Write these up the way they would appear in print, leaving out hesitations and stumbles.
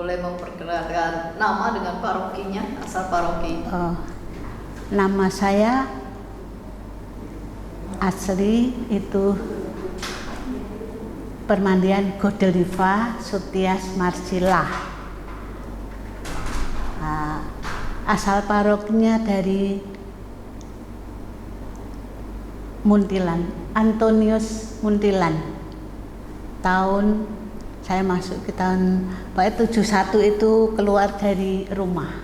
boleh memperkenalkan nama dengan parokinya, asal paroki. Nama saya asli itu Permandian Godeliva Sutias Marsila. Asal parokinya dari Muntilan, Antonius Muntilan. Tahun saya masuk ke tahun 71 itu keluar dari rumah.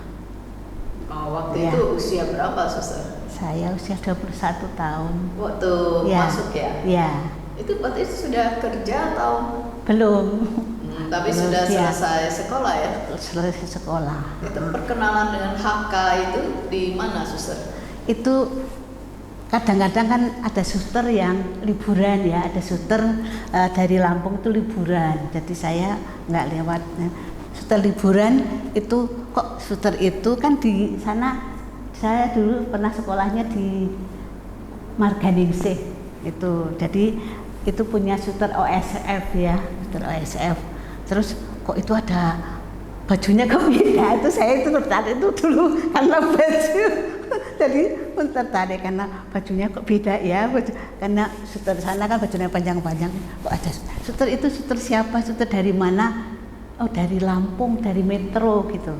Waktu itu usia berapa, Suster? Saya usia 21 tahun. Waktu masuk ya? Iya. Itu waktu itu sudah kerja atau? Belum. Tapi belum sudah selesai sekolah ya? Selesai sekolah. Itu perkenalan dengan HK itu di mana, Suster? Itu kadang-kadang kan ada suster yang liburan ya, ada suster dari Lampung itu liburan. Jadi saya nggak lewat. Suster liburan itu kok suster itu kan di sana. Saya dulu pernah sekolahnya di Marganingsih itu. Jadi itu punya suster OSF ya, suster OSF. Terus kok itu ada bajunya kok beda, itu saya itu tertarik itu dulu karena baju. Jadi pun tertarik karena bajunya kok beda ya, karena suster sana kan bajunya panjang-panjang. Kok ada suster itu suster siapa, suster dari mana? Oh dari Lampung, dari Metro gitu.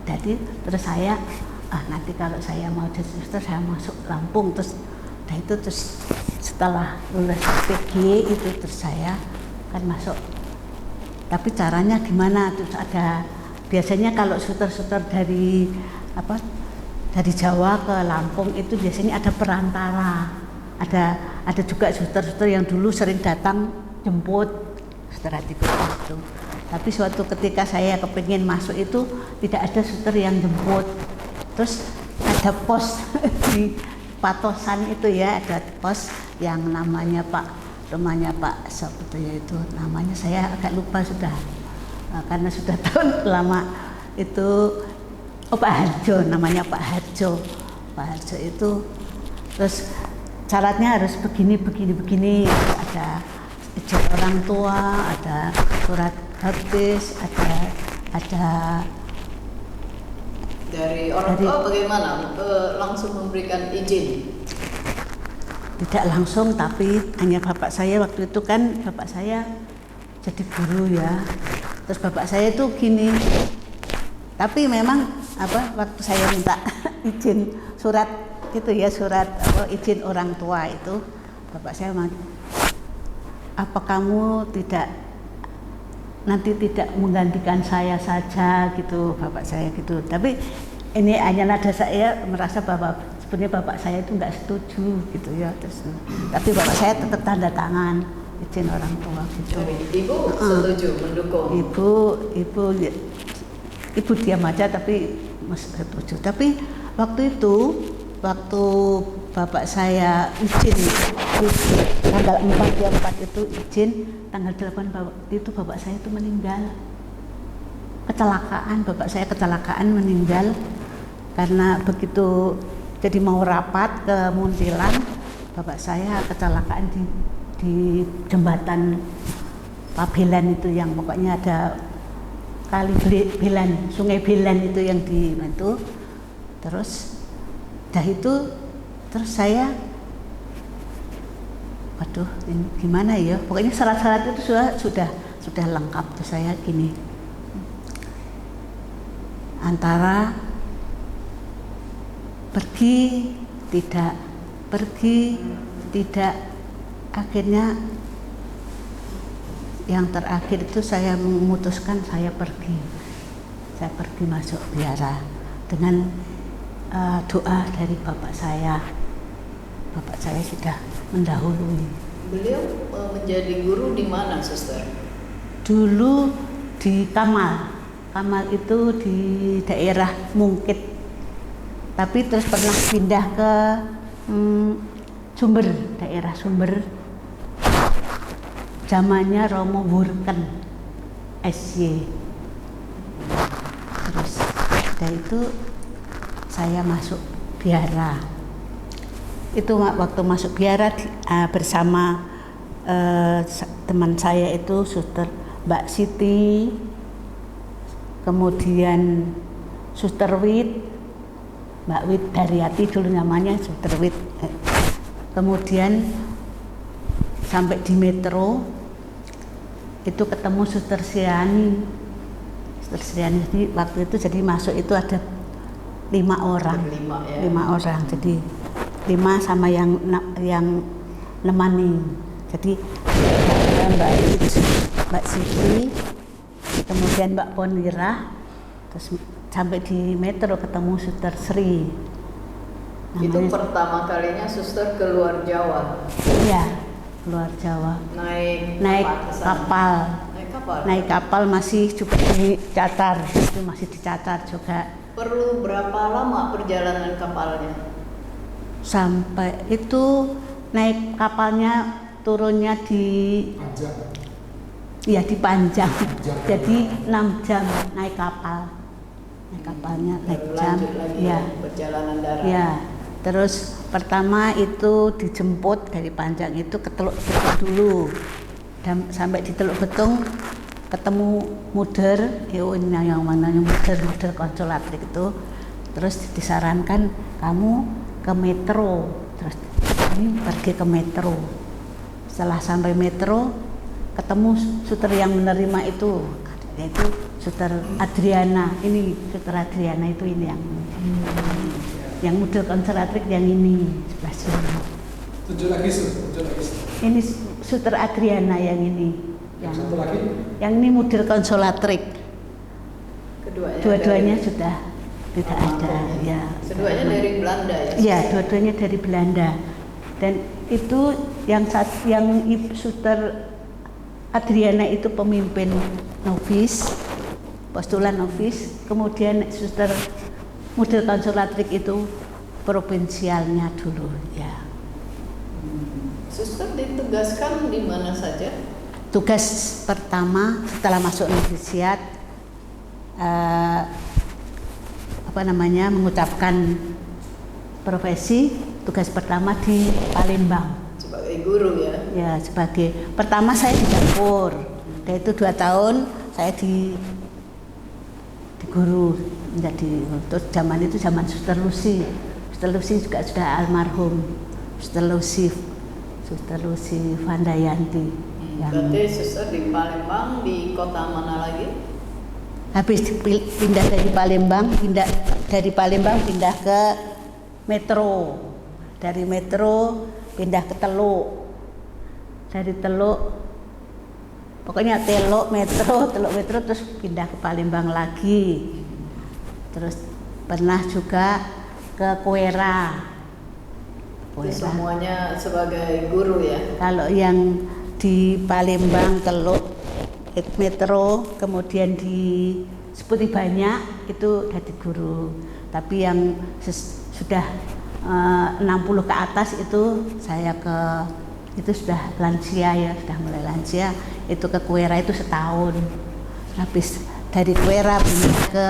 Jadi terus saya nanti kalau saya mau jadi suster saya masuk Lampung, terus itu terus setelah lulus PG itu terus saya kan masuk. Tapi caranya gimana? Terus ada biasanya kalau suster-suster dari dari Jawa ke Lampung itu biasanya ada perantara. Ada juga suster-suster yang dulu sering datang jemput suster Atiku itu. Tapi suatu ketika saya kepingin masuk itu tidak ada suster yang jemput. Terus ada pos di Patosan itu ya, ada pos yang namanya rumahnya Pak Sop itu namanya saya agak lupa sudah karena sudah tahun lama itu. Pak Harjo, namanya Pak Harjo. Pak Harjo itu terus syaratnya harus begini. Ada izin orang tua, ada surat baptis, ada dari orang tua bagaimana? Langsung memberikan izin? Tidak langsung, tapi hanya bapak saya waktu itu kan bapak saya jadi guru ya. Terus bapak saya itu gini. Tapi memang waktu saya minta izin surat itu ya, surat izin orang tua itu bapak saya apa kamu nanti tidak menggantikan saya saja gitu, bapak saya gitu. Tapi ini hanya nada saya merasa bahwa sebenarnya bapak saya itu nggak setuju gitu ya. Terus, tapi bapak saya tetap tanda tangan izin orang tua gitu. Ibu setuju mendukung? Ibu diam aja tapi setuju. Tapi waktu bapak saya izin tanggal 4 itu izin, tanggal 8 itu bapak saya itu meninggal. Bapak saya kecelakaan meninggal karena begitu jadi mau rapat ke Muntilan, bapak saya kecelakaan di jembatan Pabelan itu yang pokoknya ada kali Belan, sungai Belan itu yang di itu. Terus terus saya waduh ini gimana ya, pokoknya syarat-syarat itu sudah lengkap. Terus saya gini, antara pergi tidak, akhirnya yang terakhir itu saya memutuskan saya pergi masuk biara dengan doa dari bapak saya sudah mendahului. Beliau menjadi guru di mana, Suster? Dulu di Kamal itu di daerah Mungkit, tapi terus pernah pindah ke daerah Sumber, zamannya Romo Wurken SY. Terus dari itu saya masuk biara. Itu waktu masuk biara bersama teman saya itu Suster Mbak Siti, kemudian Suster Wit, Mbak Wit Daryati dulu namanya Suster Wit. Kemudian sampai di Metro itu ketemu Suster Siani. Suster Siani waktu itu jadi masuk itu ada 5 orang. Berlima, ya. 5 orang. Jadi 5 sama yang nemani. Jadi Mbak Siti, kemudian Mbak Ponira, terus sampai di Metro ketemu Suster Sri. Itu pertama kalinya suster keluar Jawa. Iya, keluar Jawa. Naik kapal. Naik kapal masih juga dicacar, itu masih dicacar juga. Perlu berapa lama perjalanan kapalnya? Sampai itu naik kapalnya turunnya di Panjang. ya di Panjang. Jadi 6 jam naik kapal. Naik kapalnya naik jam. Lanjut lagi Ya. perjalanan darat. Ya. Terus pertama itu dijemput dari Panjang itu ke Teluk Betung dulu. Dan sampai di Teluk Betung ketemu Muder, ini yang mana yang Muder Konsulatrik itu. Terus disarankan kamu ke Metro. Terus ini pergi ke Metro. Setelah sampai Metro ketemu suster yang menerima itu, yaitu Suster Adriana. Ini Suster Adriana itu ini yang Muder Konsulatrik yang ini sebelah sini. Tujuh lagi. Ini Suster Adriana yang ini. Yang satu lagi? Yang ini Muder Konsulatrik. Dua-duanya sudah tidak ada. Ya. Keduanya dari Belanda ya? Iya, dua-duanya dari Belanda. Dan itu yang Suster Adriana itu pemimpin novis, postulan novis. Kemudian Suster Muder Konsulatrik itu provinsialnya dulu. Ya. Suster ditugaskan di mana saja? Tugas pertama setelah masuk novisiat mengucapkan profesi, tugas pertama di Palembang Sebagai guru ya? ya. Sebagai pertama saya di dapur, dan itu 2 tahun saya di guru menjadi. Terus zaman itu zaman Suster Lucy juga sudah almarhum. Suster Lucy Vandayanti. Berarti suster di Palembang, di kota mana lagi? Habis pindah dari Palembang pindah ke Metro. Dari Metro pindah ke Teluk. Dari Teluk pokoknya Teluk Metro terus pindah ke Palembang lagi. Terus pernah juga ke Kuera. Itu semuanya sebagai guru ya? Kalau yang di Palembang, Teluk, Metro, kemudian di Seputi Banyak itu jadi guru. Tapi yang sudah 60 ke atas itu saya itu sudah lansia ya, sudah mulai lansia. Itu ke Kuera itu setahun. Habis dari Kuera pindah ke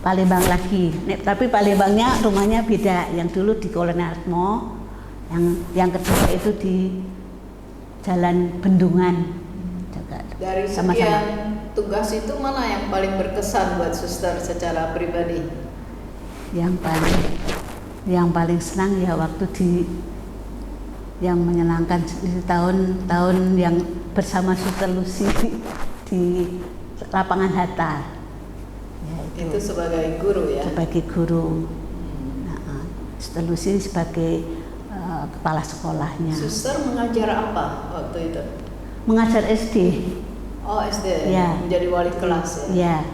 Palembang lagi. Tapi Palembangnya rumahnya beda. Yang dulu di Kolonelmo, yang kedua itu di Jalan Bendungan. Dari sekian tugas itu mana yang paling berkesan buat suster secara pribadi? Yang paling senang ya waktu yang menyenangkan di tahun yang bersama Suster Lucy di lapangan Hatta. Ya, itu sebagai guru ya? Sebagai guru. Nah, Suster Lucy sebagai kepala sekolahnya. Suster mengajar apa waktu itu? Mengajar SD. Oh, SD. Ya. Menjadi wali kelas ya?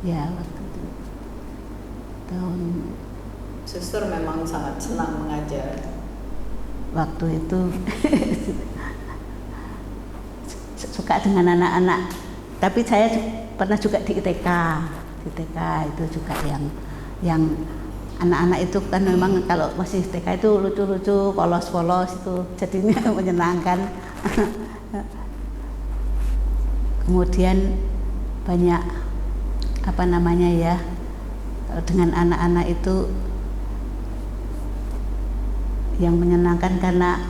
Ya waktu itu. Suster memang sangat senang mengajar. Waktu itu suka dengan anak-anak. Tapi saya pernah juga di ITK. Di ITK itu juga yang anak-anak itu kan memang kalau masih TK itu lucu-lucu, polos-polos itu jadinya menyenangkan. Kemudian banyak dengan anak-anak itu yang menyenangkan karena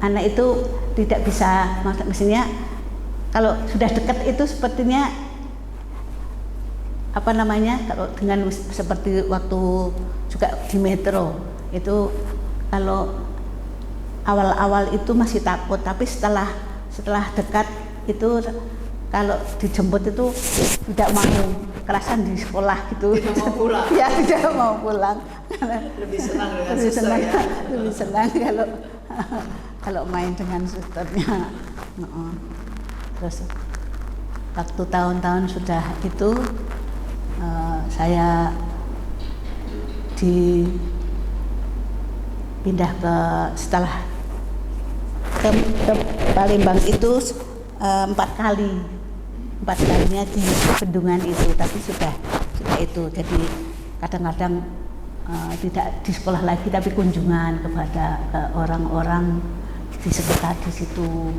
anak itu tidak bisa, maksudnya kalau sudah dekat itu sepertinya apa namanya, kalau dengan seperti waktu juga di metro itu, kalau awal-awal itu masih takut, tapi setelah dekat itu kalau dijemput itu tidak mau, kerasan di sekolah gitu. Tidak mau pulang. Ya, tidak mau pulang. Lebih senang dengan Lebih suster senang, ya. lebih senang kalau main dengan susternya. Terus waktu tahun-tahun sudah itu saya dipindah setelah ke Palembang itu 4 kalinya di bendungan itu, tapi sudah itu, jadi kadang-kadang tidak di sekolah lagi tapi kunjungan kepada orang-orang di sekitar di situ.